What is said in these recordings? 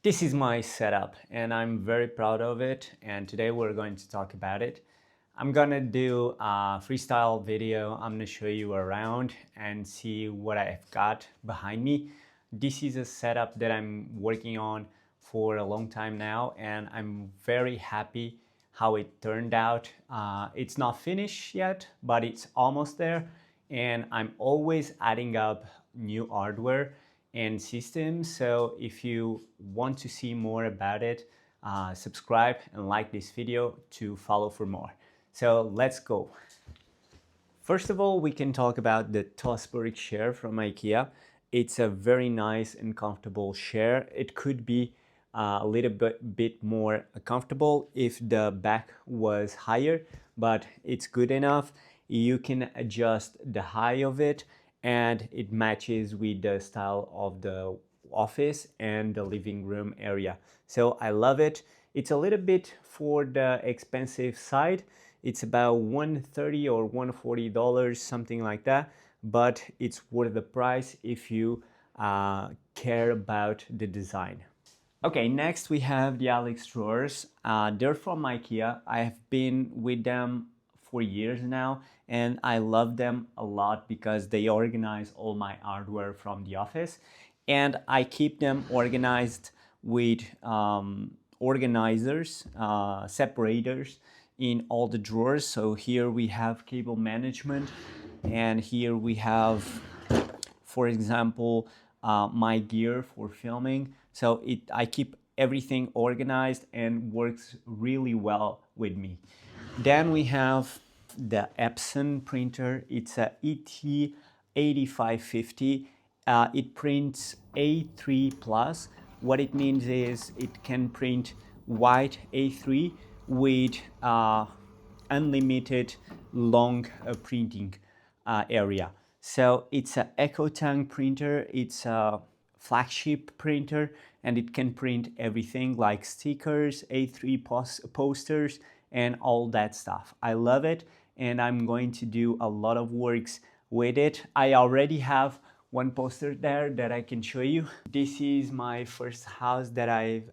This is my setup and I'm very proud of it, and today we're going to talk about it. I'm gonna do a freestyle video. I'm gonna show you around and see what I've got behind me. This is a setup that I'm working on for a long time now, and I'm very happy how it turned out. It's not finished yet, but it's almost there, and I'm always adding up new hardware and systems. So if you want to see more about it, subscribe and like this video to follow for more. So let's go. First of all, we can talk about the Tosberg chair from IKEA. It's a very nice and comfortable chair. It could be a little bit more comfortable if the back was higher, but it's good enough. You can adjust the height of it and it matches with the style of the office and the living room area. So I love it. It's a little bit for the expensive side. It's about $130 or $140, something like that, but it's worth the price if you care about the design. Okay, next we have the Alex drawers. They're from IKEA. I have been with them for years now, and I love them a lot because they organize all my hardware from the office, and I keep them organized with organizers, separators in all the drawers. So here we have cable management, and here we have, for example, my gear for filming. So I keep everything organized and works really well with me. Then we have the Epson printer. It's a ET8550. It prints A3 plus. What it means is it can print white A3 with unlimited long printing area. So it's an EcoTank printer. It's a flagship printer, and it can print everything like stickers, A3 posters, and all that stuff. I love it, and I'm going to do a lot of works with it. I already have one poster there that I can show you. This is my first house that I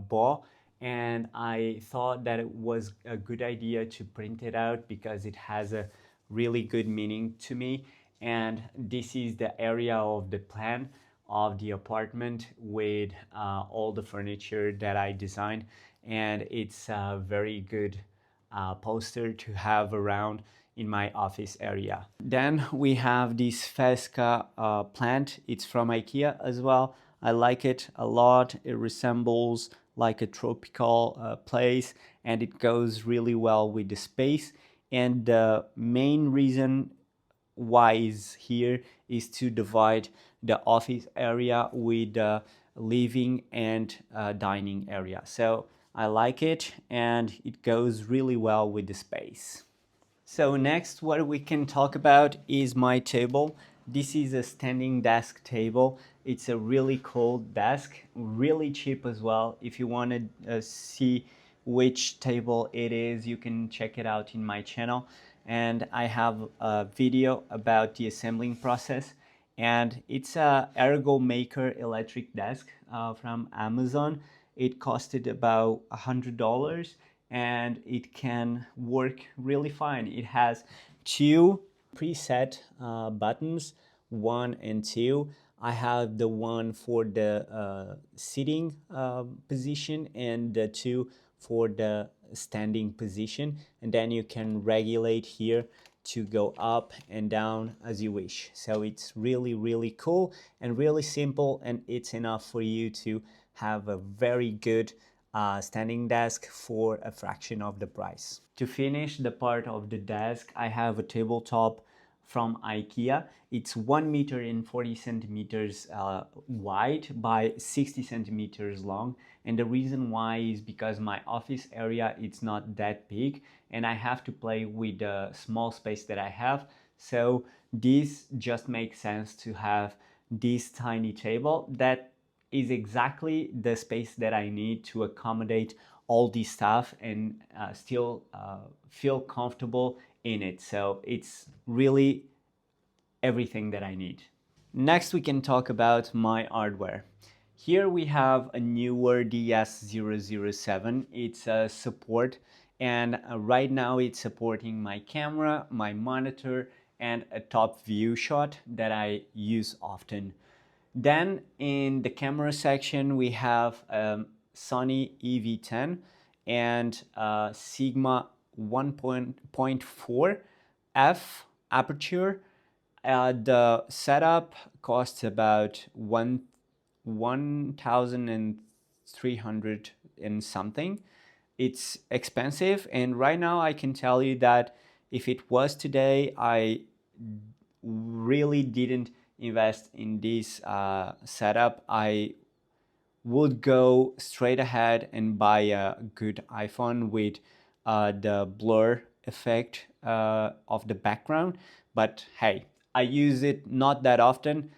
bought, and I thought that it was a good idea to print it out because it has a really good meaning to me. And this is the area of the plan of the apartment with all the furniture that I designed, and it's a very good poster to have around in my office area. Then we have this Fesca plant. It's from IKEA as well. I like it a lot. It resembles like a tropical place, and it goes really well with the space. And the main reason why is here is to divide the office area with the living and dining area. So I like it, and it goes really well with the space. So next, what we can talk about is my table. This is a standing desk table. It's a really cool desk, really cheap as well. If you want to see which table it is, you can check it out in my channel. And I have a video about the assembling process. And it's a Ergo Maker electric desk from Amazon. It costed about $100, and it can work really fine. It has two preset buttons, 1 and 2. I have the one for the sitting position and the 2 for the standing position, and then you can regulate here to go up and down as you wish. So it's really cool and really simple, and it's enough for you to have a very good standing desk for a fraction of the price. To finish the part of the desk, I have a tabletop from IKEA. It's 1 meter and 40 centimeters wide by 60 centimeters long. And the reason why is because my office area, it's not that big, and I have to play with the small space that I have. So this just makes sense to have this tiny table that is exactly the space that I need to accommodate all this stuff and still feel comfortable in it. So it's really everything that I need. Next, we can talk about my hardware. Here we have a newer DS007. It's a support, and right now it's supporting my camera, my monitor, and a top view shot that I use often. Then in the camera section, we have Sony EV10 and Sigma 1.4 f aperture. The setup costs about 1,300 and something. It's expensive, and right now I can tell you that if it was today, I really didn't invest in this setup. I would go straight ahead and buy a good iPhone with the blur effect of the background. But hey, I use it not that often,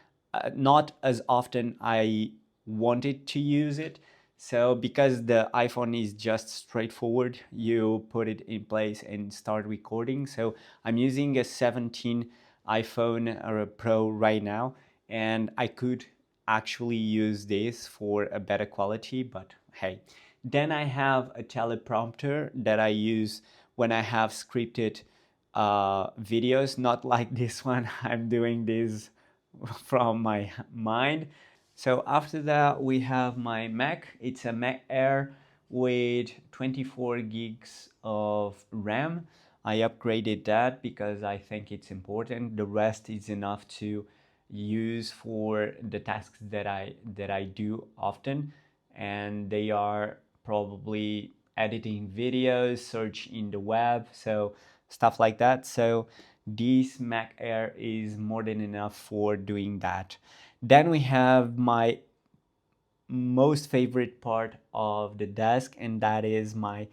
not as often I wanted to use it. So because the iPhone is just straightforward, you put it in place and start recording. So I'm using a 17 iPhone or a Pro right now, and I could actually use this for a better quality, but hey. Then I have a teleprompter that I use when I have scripted videos, not like this one. I'm doing this from my mind. So after that, we have my Mac. It's a Mac Air with 24 gigs of RAM. I upgraded that because I think it's important. The rest is enough to use for the tasks that I do often, and they are probably editing videos, search in the web, so stuff like that. So this Mac Air is more than enough for doing that. Then we have my most favorite part of the desk, and that is my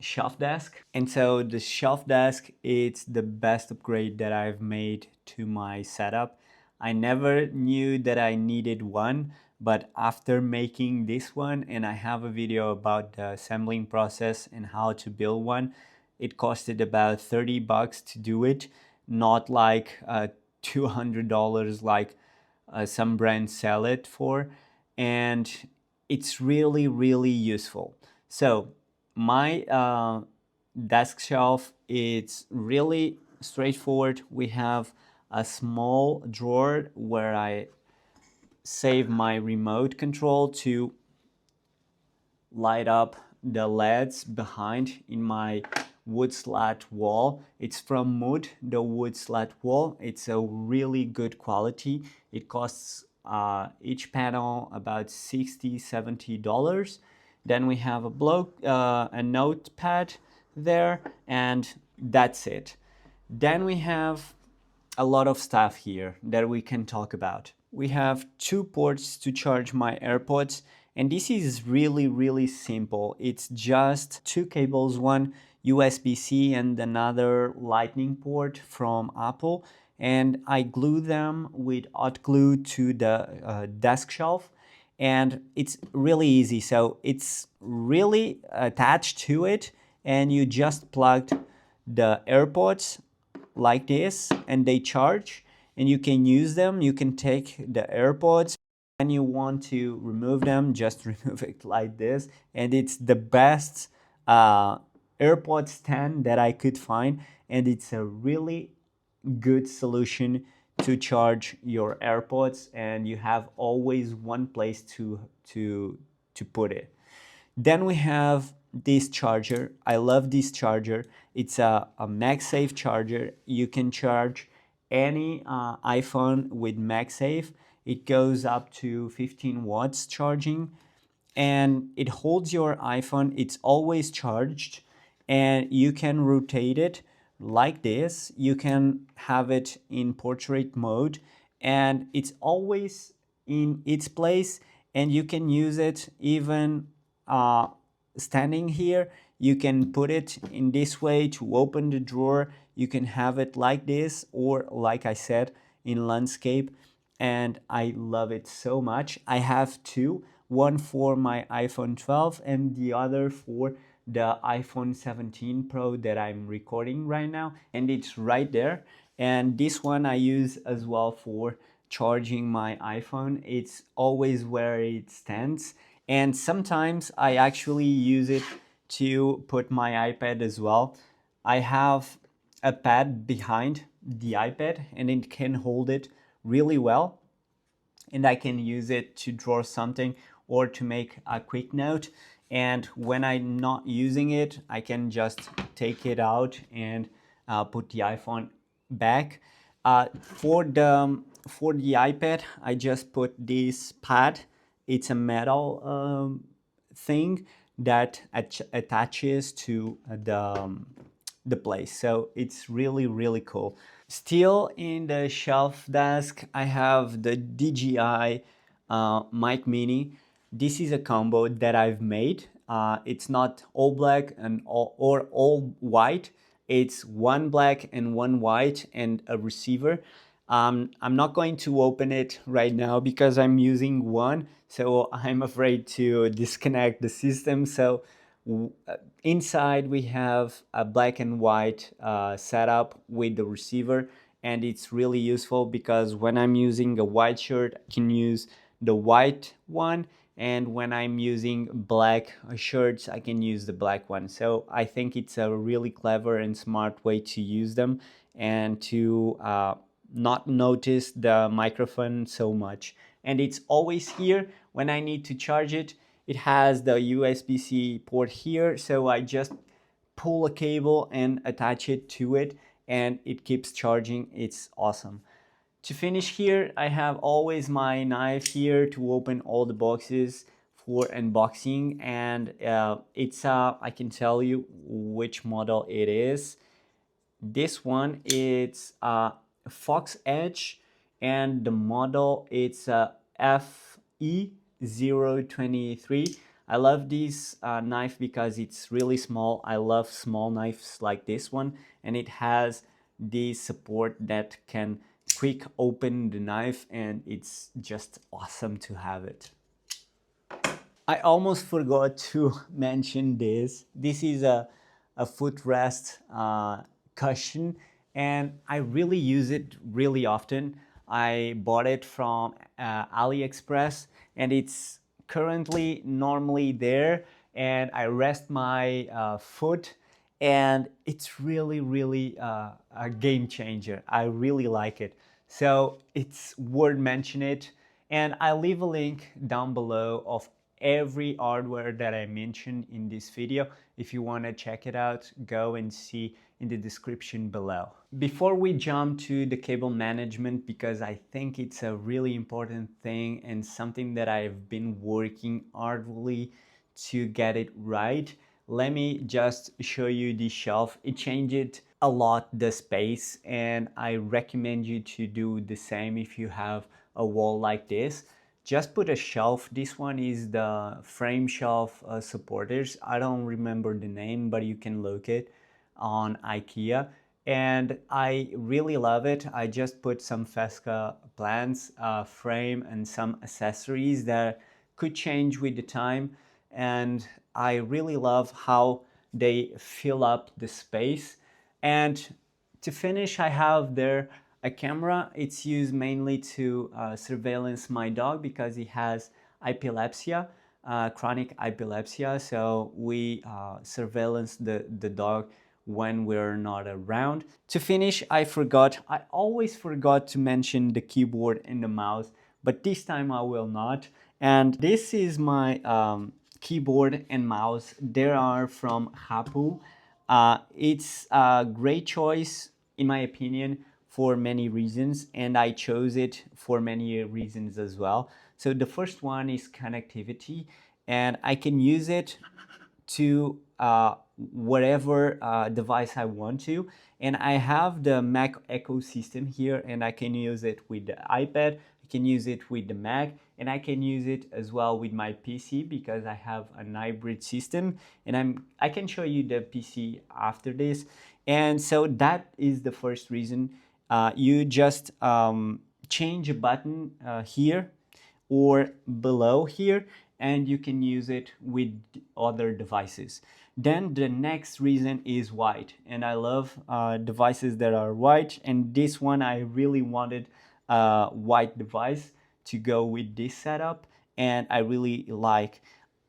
shelf desk. And so the shelf desk, it's the best upgrade that I've made to my setup. I never knew that I needed one, but after making this one, and I have a video about the assembling process and how to build one, it costed about 30 bucks to do it, not like $200 like some brands sell it for. And it's really, really useful. So my desk shelf, it's really straightforward. We have a small drawer where I save my remote control to light up the LEDs behind in my wood slat wall. It's from Mood, the wood slat wall. It's a really good quality. It costs each panel about $60-$70. Then we have a notepad there, and that's it. Then we have a lot of stuff here that we can talk about. We have two ports to charge my AirPods, and this is really, really simple. It's just two cables, one USB-C and another Lightning port from Apple, and I glue them with hot glue to the desk shelf, and it's really easy. So it's really attached to it, and you just plugged the AirPods like this and they charge, and you can use them. You can take the AirPods, and you want to remove them, just remove it like this, and it's the best AirPods stand that I could find, and it's a really good solution to charge your AirPods, and you have always one place to put it. Then we have this charger. I love this charger. It's a MagSafe charger. You can charge any iPhone with MagSafe. It goes up to 15 watts charging, and it holds your iPhone. It's always charged, and you can rotate it like this. You can have it in portrait mode, and it's always in its place, and you can use it even standing here. You can put it in this way to open the drawer. You can have it like this, or like I said, in landscape, and I love it so much. I have two, one for my iPhone 12 and the other for the iPhone 17 Pro that I'm recording right now, and it's right there. And this one I use as well for charging my iPhone. It's always where it stands, and sometimes I actually use it to put my iPad as well. I have a pad behind the iPad and it can hold it really well, and I can use it to draw something or to make a quick note. And when I'm not using it, I can just take it out and put the iPhone back. For the iPad, I just put this pad. It's a metal thing that attaches to the place. So it's really cool. Still in the shelf desk, I have the DJI Mic Mini. This is a combo that I've made. It's not all black and or all white. It's one black and one white and a receiver. I'm not going to open it right now because I'm using one, so I'm afraid to disconnect the system. So inside we have a black and white setup with the receiver, and it's really useful because when I'm using a white shirt, I can use the white one, and when I'm using black shirts, I can use the black one. So I think it's a really clever and smart way to use them and to not notice the microphone so much. And it's always here when I need to charge it. It has the USB-C port here, so I just pull a cable and attach it to it, and it keeps charging. It's awesome. To finish here, I have always my knife here to open all the boxes for unboxing, and it's I can tell you which model it is. This one, it's Fox Edge, and the model it's FE023. I love this knife because it's really small. I love small knives like this one, and it has this support that can quick open the knife, and it's just awesome to have it. I almost forgot to mention this. This is a footrest cushion, and I really use it really often. I bought it from AliExpress, and it's currently normally there, and I rest my foot, and it's really a game changer. I really like it. So it's worth mentioning it, and I'll leave a link down below of every hardware that I mentioned in this video. If you want to check it out, go and see in the description below. Before we jump to the cable management, because I think it's a really important thing and something that I've been working hardly to get it right, let me just show you the shelf. It changed a lot the space, and I recommend you to do the same if you have a wall like this. Just put a shelf. This one is the frame shelf supporters. I don't remember the name, but you can look it on IKEA, and I really love it. I just put some Fesca plants, frame, and some accessories that could change with the time, and I really love how they fill up the space. And to finish, I have there a camera. It's used mainly to surveillance my dog because he has epilepsy, chronic epilepsy. So we surveillance the dog when we're not around. To finish, I always forgot to mention the keyboard and the mouse, but this time I will not. And this is my keyboard and mouse. They are from Hapu. It's a great choice in my opinion for many reasons, and I chose it for many reasons as well. So the first one is connectivity, and I can use it to whatever device I want to. And I have the Mac ecosystem here, and I can use it with the iPad, I can use it with the Mac, and I can use it as well with my PC because I have an hybrid system, and I can show you the PC after this. And so that is the first reason. You just change a button here or below here, and you can use it with other devices. Then the next reason is white, and I love devices that are white, and this one I really wanted white device to go with this setup, and I really like.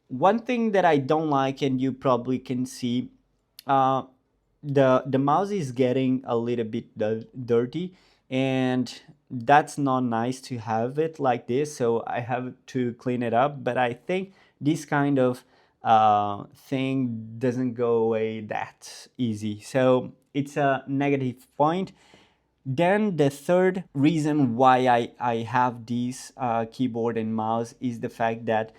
One thing that I don't like, and you probably can see, uh, the mouse is getting a little bit dirty, and that's not nice to have it like this, so I have to clean it up. But I think this kind of thing doesn't go away that easy, so it's a negative point. Then the third reason why I have this keyboard and mouse is the fact that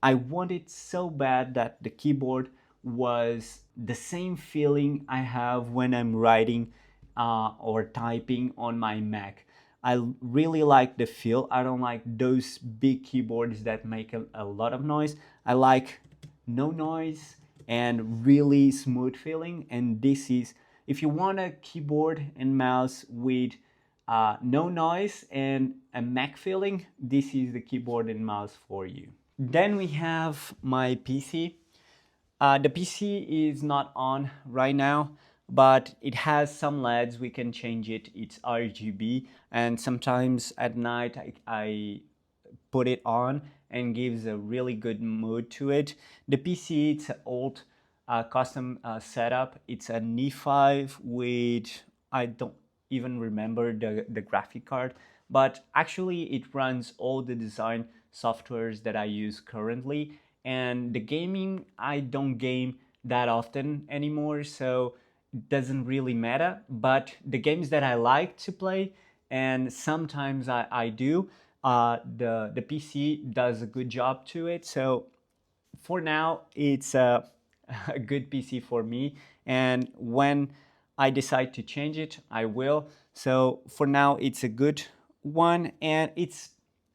I wanted so bad that the keyboard was the same feeling I have when I'm writing or typing on my Mac. I really like the feel. I don't like those big keyboards that make a lot of noise. I like no noise and really smooth feeling. And this is, if you want a keyboard and mouse with no noise and a Mac feeling, this is the keyboard and mouse for you. Then we have my PC. The PC is not on right now, but it has some LEDs. We can change it. It's RGB, and sometimes at night I put it on and gives a really good mood to it. The PC, it's an old custom setup. It's an i5 with, I don't even remember the graphic card, but actually it runs all the design softwares that I use currently. And the gaming, I don't game that often anymore, so it doesn't really matter. But the games that I like to play, and sometimes I do, the PC does a good job to it. So for now, it's a good PC for me. And when I decide to change it, I will. So for now, it's a good one, and it's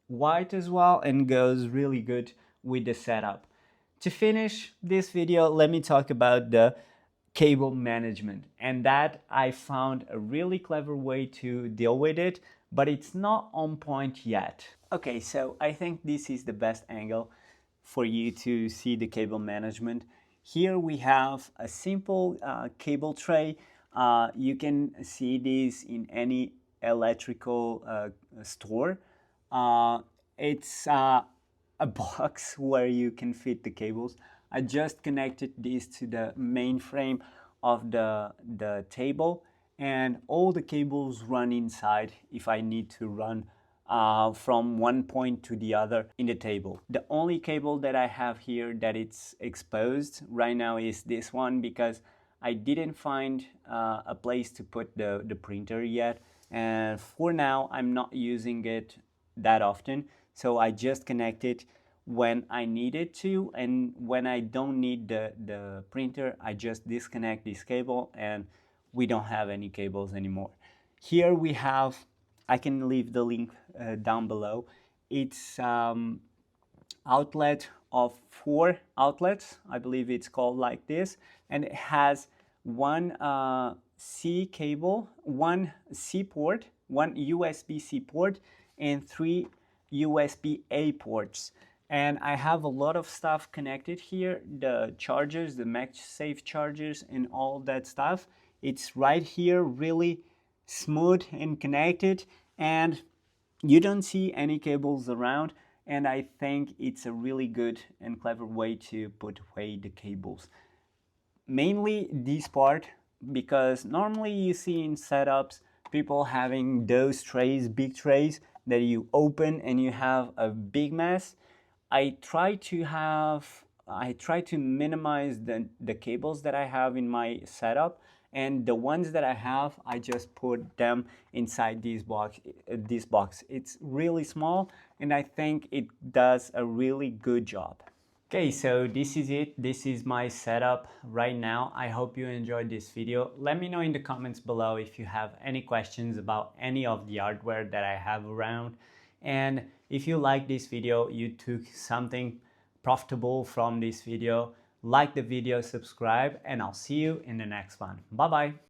white as well and goes really good with the setup. To finish this video, let me talk about the cable management, and that I found a really clever way to deal with it, but it's not on point yet. Okay, so I think this is the best angle for you to see the cable management. Here we have a simple cable tray. You can see this in any electrical store. It's a box where you can fit the cables. I just connected this to the main frame of the table, and all the cables run inside if I need to run from one point to the other in the table. The only cable that I have here that it's exposed right now is this one, because I didn't find a place to put the printer yet, and for now I'm not using it that often, so I just connect it when I need it to, and when I don't need the printer, I just disconnect this cable and we don't have any cables anymore. Here we have, I can leave the link down below. It's outlet of 4 outlets, I believe it's called like this, and it has one C cable, one C port, one USB-C port, and 3 USB-A ports. And I have a lot of stuff connected here, the chargers, the MagSafe chargers and all that stuff. It's right here, really smooth and connected, and you don't see any cables around, and I think it's a really good and clever way to put away the cables. Mainly this part, because normally you see in setups people having those trays, big trays that you open and you have a big mess. I try to minimize the cables that I have in my setup, and the ones that I have, I just put them inside this box. It's really small, and I think it does a really good job. Okay, so this is it. This is my setup right now. I hope you enjoyed this video. Let me know in the comments below if you have any questions about any of the hardware that I have around. And if you like this video, you took something profitable from this video, like the video, subscribe, and I'll see you in the next one. Bye bye.